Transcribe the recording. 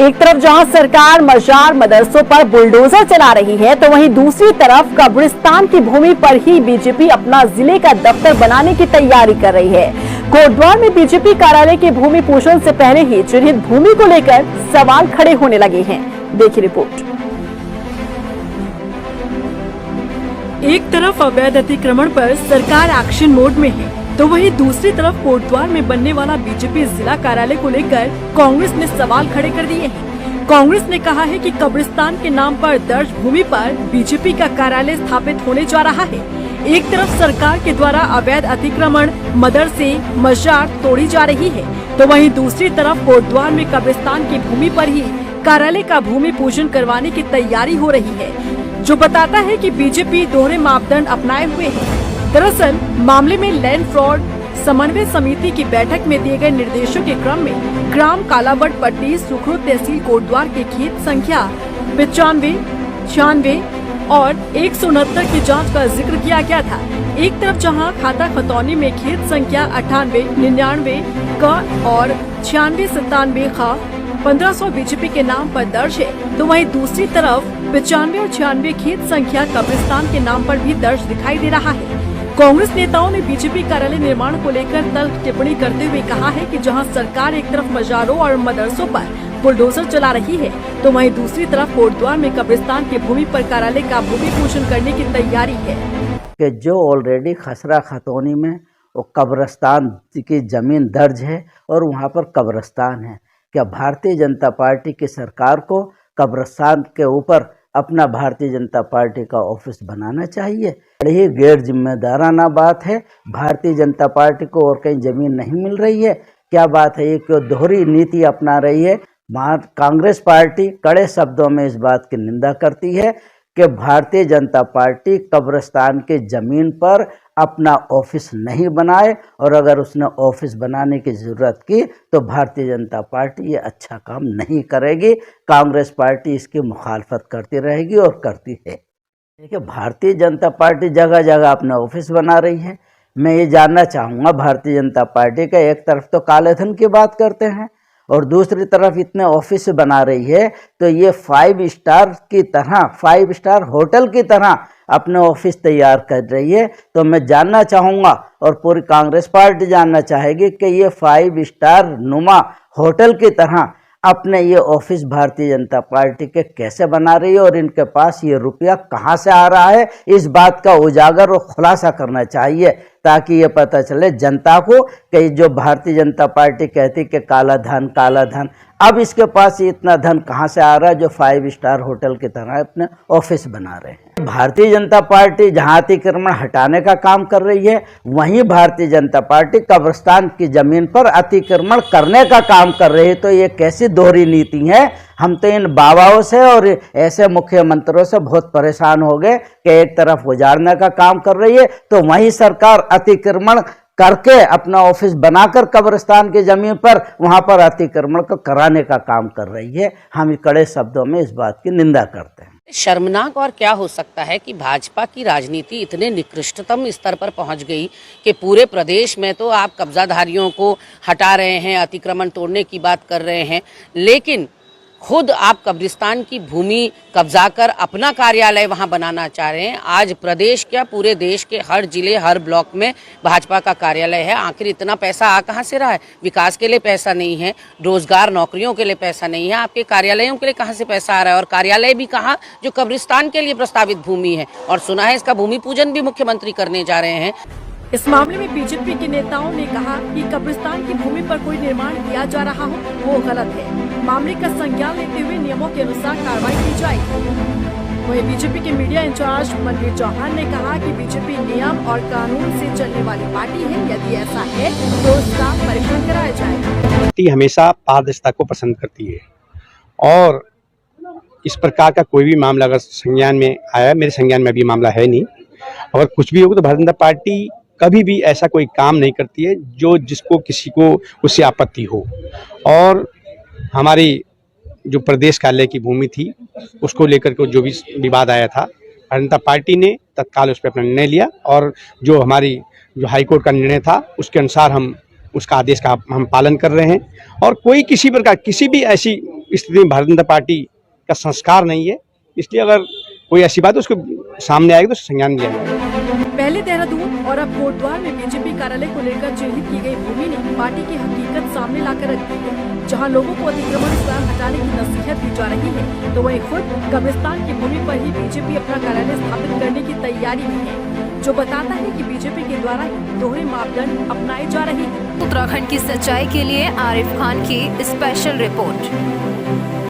एक तरफ जहां सरकार मजार मदरसों पर बुलडोजर चला रही है, तो वहीं दूसरी तरफ कब्रिस्तान की भूमि पर ही बीजेपी अपना जिले का दफ्तर बनाने की तैयारी कर रही है। कोटद्वार में बीजेपी कार्यालय के भूमि पूजन से पहले ही चिन्हित भूमि को लेकर सवाल खड़े होने लगे हैं। देखिए रिपोर्ट। एक तरफ अवैध अतिक्रमण पर सरकार एक्शन मोड में है, तो वहीं दूसरी तरफ कोटद्वार में बनने वाला बीजेपी जिला कार्यालय को लेकर कांग्रेस ने सवाल खड़े कर दिए हैं। कांग्रेस ने कहा है कि कब्रिस्तान के नाम पर दर्ज भूमि पर बीजेपी का कार्यालय स्थापित होने जा रहा है। एक तरफ सरकार के द्वारा अवैध अतिक्रमण, मदरसे, मजार तोड़ी जा रही है, तो वहीं दूसरी तरफ कोटद्वार में कब्रिस्तान की भूमि पर ही कार्यालय का भूमि पूजन करवाने की तैयारी हो रही है, जो बताता है कि बीजेपी दोहरे मापदंड अपनाए हुए है। दरअसल मामले में लैंड फ्रॉड समन्वय समिति की बैठक में दिए गए निर्देशों के क्रम में ग्राम कालावट पट्टी सुखरू तहसील कोटद्वार के खेत संख्या 95, 96 और 169 की जांच का जिक्र किया गया था। एक तरफ जहां खाता खतौनी में खेत संख्या 98, 99 का और 96, 97 का 1500 बीजेपी के नाम पर दर्ज है, तो वहीं दूसरी तरफ 95 और 96 खेत संख्या कब्रिस्तान के नाम पर भी दर्ज दिखाई दे रहा है। कांग्रेस नेताओं ने बीजेपी कार्यालय निर्माण को लेकर तल्ख टिप्पणी करते हुए कहा है कि जहां सरकार एक तरफ मजारों और मदरसों पर बुलडोजर चला रही है, तो वहीं दूसरी तरफ कोटद्वार में कब्रिस्तान की भूमि पर कार्यालय का भूमि पूजन करने की तैयारी है। कि जो ऑलरेडी खसरा खतौनी में वो कब्रिस्तान की जमीन दर्ज है और वहाँ पर कब्रिस्तान है, क्या भारतीय जनता पार्टी की सरकार को कब्रिस्तान के ऊपर अपना भारतीय जनता पार्टी का ऑफिस बनाना चाहिए? बड़ी गैर जिम्मेदाराना बात है। भारतीय जनता पार्टी को और कहीं जमीन नहीं मिल रही है, क्या बात है? ये क्यों दोहरी नीति अपना रही है? कांग्रेस पार्टी कड़े शब्दों में इस बात की निंदा करती है कि भारतीय जनता पार्टी कब्रिस्तान के जमीन पर अपना ऑफिस नहीं बनाए, और अगर उसने ऑफिस बनाने की ज़रूरत की तो भारतीय जनता पार्टी ये अच्छा काम नहीं करेगी। कांग्रेस पार्टी इसकी मुखालफत करती रहेगी और करती है। देखिए, भारतीय जनता पार्टी जगह जगह अपना ऑफिस बना रही है। मैं ये जानना चाहूँगा, भारतीय जनता पार्टी का एक तरफ तो काले धन की बात करते हैं और दूसरी तरफ इतने ऑफिस बना रही है, तो ये 5 स्टार की तरह, 5 स्टार होटल की तरह अपने ऑफिस तैयार कर रही है। तो मैं जानना चाहूँगा और पूरी कांग्रेस पार्टी जानना चाहेगी कि ये 5 स्टार नुमा होटल की तरह अपने ये ऑफिस भारतीय जनता पार्टी के कैसे बना रही है और इनके पास ये रुपया कहाँ से आ रहा है। इस बात का उजागर और खुलासा करना चाहिए, ताकि ये पता चले जनता को कि जो भारतीय जनता पार्टी कहती कि काला धन, अब इसके पास इतना धन कहाँ से आ रहा है जो 5 स्टार होटल की तरह अपने ऑफिस बना रहे हैं। भारतीय जनता पार्टी जहाँ अतिक्रमण हटाने का काम कर रही है, वहीं भारतीय जनता पार्टी कब्रिस्तान की जमीन पर अतिक्रमण करने का काम कर रही है। तो ये कैसी दोहरी नीति है? हम तो इन बाबाओं से और ऐसे मुख्यमंत्रियों से बहुत परेशान हो गए कि एक तरफ उजाड़ने का काम कर रही है, तो वहीं सरकार अतिक्रमण करके अपना ऑफिस बनाकर कब्रिस्तान की जमीन पर वहां पर अतिक्रमण को कराने का काम कर रही है। हम कड़े शब्दों में इस बात की निंदा करते हैं। शर्मनाक और क्या हो सकता है कि भाजपा की राजनीति इतने निकृष्टतम स्तर पर पहुंच गई कि पूरे प्रदेश में तो आप कब्जाधारियों को हटा रहे हैं, अतिक्रमण तोड़ने की बात कर रहे हैं, लेकिन खुद आप कब्रिस्तान की भूमि कब्जा कर अपना कार्यालय वहां बनाना चाह रहे हैं। आज प्रदेश क्या पूरे देश के हर जिले, हर ब्लॉक में भाजपा का कार्यालय है। आखिर इतना पैसा आ कहां से रहा है? विकास के लिए पैसा नहीं है, रोजगार नौकरियों के लिए पैसा नहीं है, आपके कार्यालयों के लिए कहां से पैसा आ रहा है? और कार्यालय भी कहां, जो कब्रिस्तान के लिए प्रस्तावित भूमि है, और सुना है इसका भूमि पूजन भी मुख्यमंत्री करने जा रहे हैं। इस मामले में बीजेपी के नेताओं ने कहा कि कब्रिस्तान की भूमि पर कोई निर्माण किया जा रहा हो वो गलत है। मामले का संज्ञान लेते हुए नियमों के अनुसार कार्रवाई की जाएगी। वहीं बीजेपी के मीडिया इंचार्ज मनवीर चौहान ने कहा कि बीजेपी नियम और कानून से चलने वाली पार्टी है। यदि ऐसा है तो उसका परीक्षण कराया जाएगा। पार्टी हमेशा पारदर्शिता को पसंद करती है और इस प्रकार का कोई भी मामला अगर संज्ञान में आया, मेरे संज्ञान में अभी मामला है नहीं, अगर कुछ भी होगा तो भारतीय जनता पार्टी कभी भी ऐसा कोई काम नहीं करती है जो जिसको किसी को उससे आपत्ति हो। और हमारी जो प्रदेश कार्यालय की भूमि थी उसको लेकर के जो भी विवाद आया था, भारतीय जनता पार्टी ने तत्काल उस पर अपना निर्णय लिया और जो हमारी जो हाईकोर्ट का निर्णय था उसके अनुसार हम उसका आदेश का हम पालन कर रहे हैं। और कोई किसी प्रकार किसी भी ऐसी स्थिति में भारतीय जनता पार्टी का संस्कार नहीं है। इसलिए अगर कोई ऐसी बात है उसको सामने आएगी तो संज्ञान लिया जाएगा। पहले देहरादून और अब कोटद्वार में बीजेपी कार्यालय को लेकर चिन्हित की गई भूमि ने पार्टी की हकीकत सामने लाकर रख दी है। जहां लोगों को अतिक्रमण स्वयं हटाने की नसीहत दी जा रही है, तो वहीं खुद कब्रिस्तान की भूमि पर ही बीजेपी अपना कार्यालय स्थापित करने की तैयारी में है, जो बताता है कि बीजेपी के द्वारा ही दोहरे मापदंड अपनाए जा रहे हैं। उत्तराखंड की सच्चाई के लिए आरिफ खान की स्पेशल रिपोर्ट।